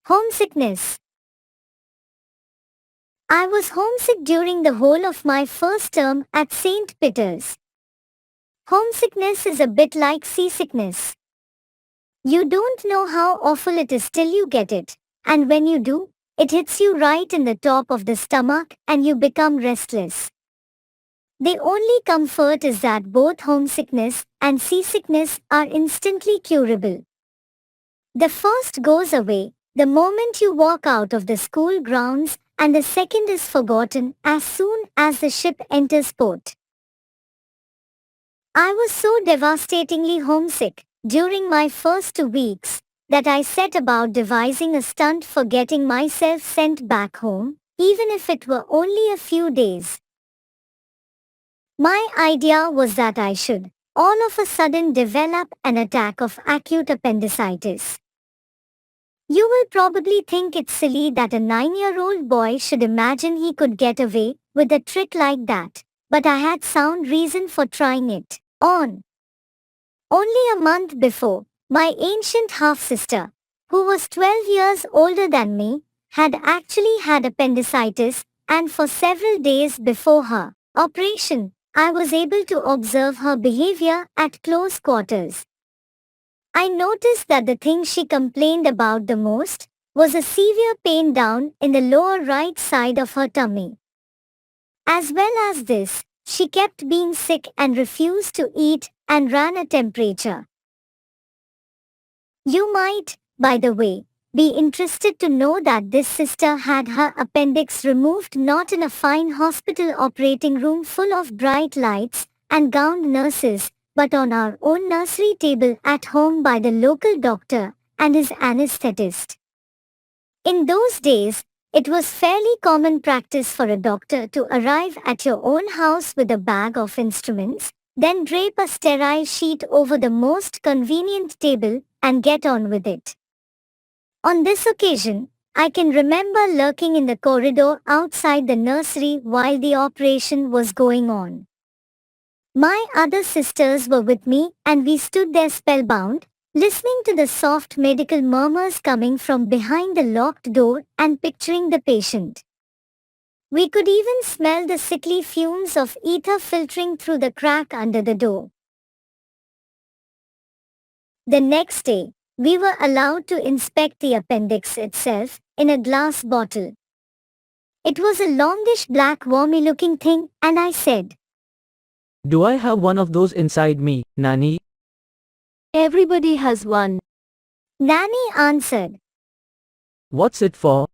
Homesickness. I was homesick during the whole of my first term at St. Peter's. Homesickness is a bit like seasickness. You don't know how awful it is till you get it, and when you do, it hits you right in the top of the stomach and you become restless. The only comfort is that both homesickness and seasickness are instantly curable. The first goes away the moment you walk out of the school grounds, and the second is forgotten as soon as the ship enters port. I was so devastatingly homesick during my first 2 weeks that I set about devising a stunt for getting myself sent back home, even if it were only a few days. My idea was that I should all of a sudden develop an attack of acute appendicitis. You will probably think it's silly that a 9-year-old boy should imagine he could get away with a trick like that, but I had sound reason for trying it on. Only a month before, my ancient half-sister, who was 12 years older than me, had actually had appendicitis, and for several days before her operation, I was able to observe her behavior at close quarters. I noticed that the thing she complained about the most was a severe pain down in the lower right side of her tummy. As well as this, she kept being sick and refused to eat and ran a temperature. You might, by the way, be interested to know that this sister had her appendix removed not in a fine hospital operating room full of bright lights and gowned nurses, but on our own nursery table at home by the local doctor and his anesthetist. In those days, it was fairly common practice for a doctor to arrive at your own house with a bag of instruments, then drape a sterile sheet over the most convenient table and get on with it. On this occasion, I can remember lurking in the corridor outside the nursery while the operation was going on. My other sisters were with me and we stood there spellbound, listening to the soft medical murmurs coming from behind the locked door and picturing the patient. We could even smell the sickly fumes of ether filtering through the crack under the door. The next day, we were allowed to inspect the appendix itself in a glass bottle. It was a longish black wormy-looking thing, and I said, "Do I have one of those inside me, Nanny?" Everybody has one. Nanny answered. "What's it for?"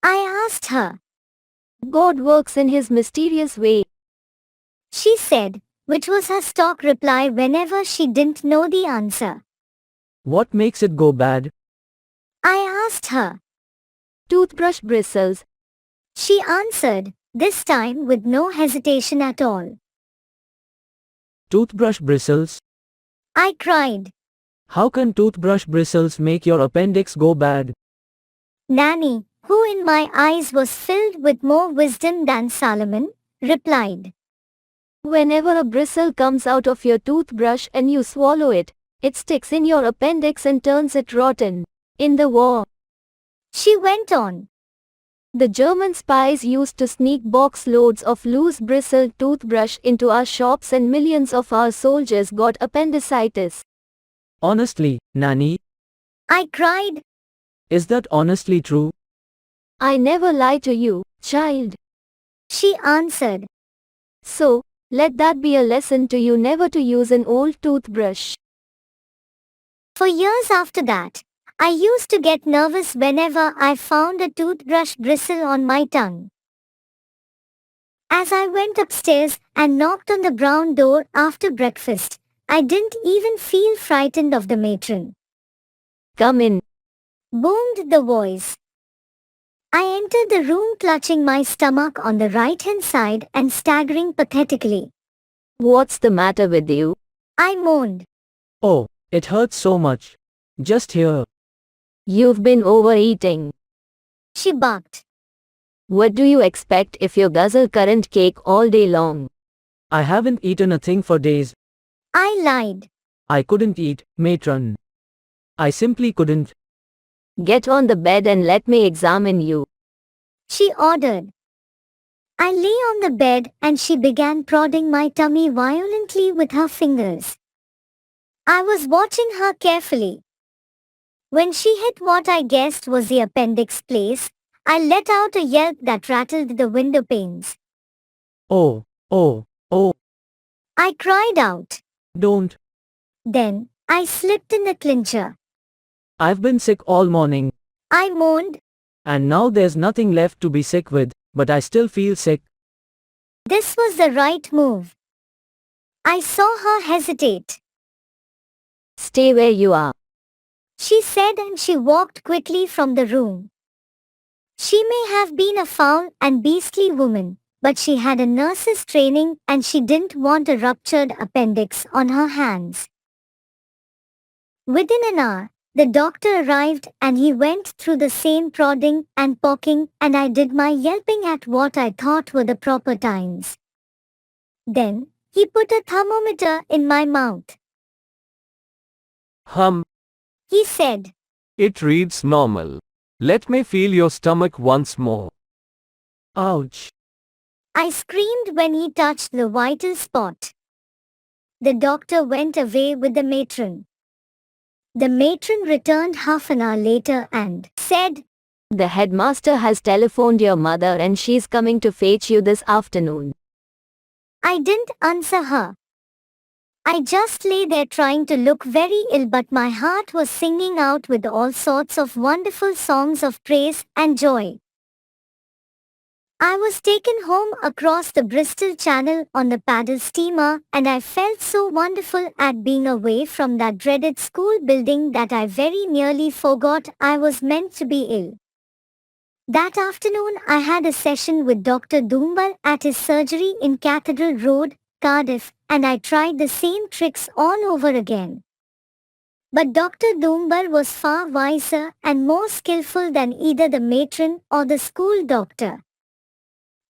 I asked her. God works in his mysterious way. She said, which was her stock reply whenever she didn't know the answer. "What makes it go bad?" I asked her. Toothbrush bristles. She answered, this time with no hesitation at all. "Toothbrush bristles? I cried. How can toothbrush bristles make your appendix go bad?" Nanny, who in my eyes was filled with more wisdom than Solomon, replied. Whenever a bristle comes out of your toothbrush and you swallow it, it sticks in your appendix and turns it rotten. In the war, She went on. the German spies used to sneak box loads of loose bristled toothbrush into our shops and millions of our soldiers got appendicitis. Honestly, Nanny, I cried. is that honestly true? I never lie to you, child. She answered. So, let that be a lesson to you never to use an old toothbrush. For years after that, I used to get nervous whenever I found a toothbrush bristle on my tongue. As I went upstairs and knocked on the brown door after breakfast, I didn't even feel frightened of the matron. Come in. Boomed the voice. I entered the room clutching my stomach on the right-hand side and staggering pathetically. What's the matter with you? I moaned. Oh, it hurts so much. Just here. You've been overeating. She barked. What do you expect if you guzzle currant cake all day long? I haven't eaten a thing for days. I lied. I couldn't eat, matron. I simply couldn't. Get on the bed and let me examine you. she ordered. I lay on the bed and she began prodding my tummy violently with her fingers. I was watching her carefully. When she hit what I guessed was the appendix place, I let out a yelp that rattled the window panes. Oh, oh, oh, I cried out. don't. Then, I slipped in the clincher. I've been sick all morning, I moaned. and now there's nothing left to be sick with, but I still feel sick. This was the right move. I saw her hesitate. Stay where you are. She said, and she walked quickly from the room. She may have been a foul and beastly woman, but she had a nurse's training and she didn't want a ruptured appendix on her hands. Within an hour, the doctor arrived and he went through the same prodding and poking, and I did my yelping at what I thought were the proper times. Then, he put a thermometer in my mouth. He said, It reads normal. Let me feel your stomach once more. Ouch. I screamed when he touched the vital spot. The doctor went away with the matron. The matron returned half an hour later and said, The headmaster has telephoned your mother and she's coming to fetch you this afternoon. I didn't answer her. I just lay there trying to look very ill, but my heart was singing out with all sorts of wonderful songs of praise and joy. I was taken home across the Bristol Channel on the paddle steamer, and I felt so wonderful at being away from that dreaded school building that I very nearly forgot I was meant to be ill. That afternoon I had a session with Dr. Doombal at his surgery in Cathedral Road, Cardiff, and I tried the same tricks all over again. But Dr. Doombal was far wiser and more skillful than either the matron or the school doctor.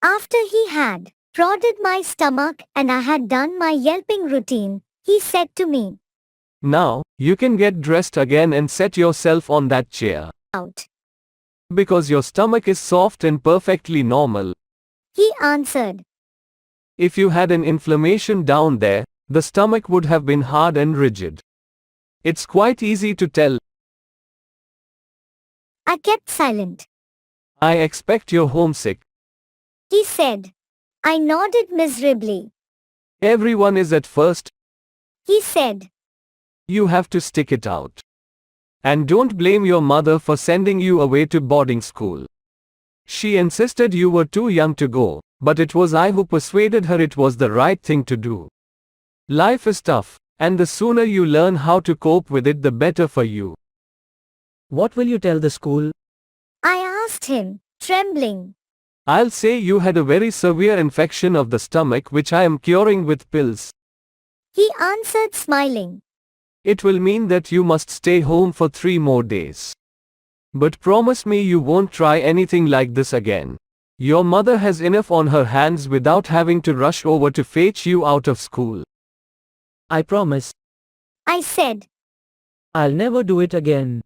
After he had prodded my stomach and I had done my yelping routine, he said to me, Now, you can get dressed again and set yourself on that chair. out. Because your stomach is soft and perfectly normal. He answered. If you had an inflammation down there, the stomach would have been hard and rigid. It's quite easy to tell. I kept silent. I expect you're homesick. He said. I nodded miserably. Everyone is at first. He said. You have to stick it out. And don't blame your mother for sending you away to boarding school. She insisted you were too young to go, but it was I who persuaded her it was the right thing to do. Life is tough, and the sooner you learn how to cope with it, the better for you. What will you tell the school? I asked him, trembling. I'll say you had a very severe infection of the stomach which I am curing with pills. He answered, smiling. It will mean that you must stay home for 3 more days. But promise me you won't try anything like this again. Your mother has enough on her hands without having to rush over to fetch you out of school. I promise. I said. I'll never do it again.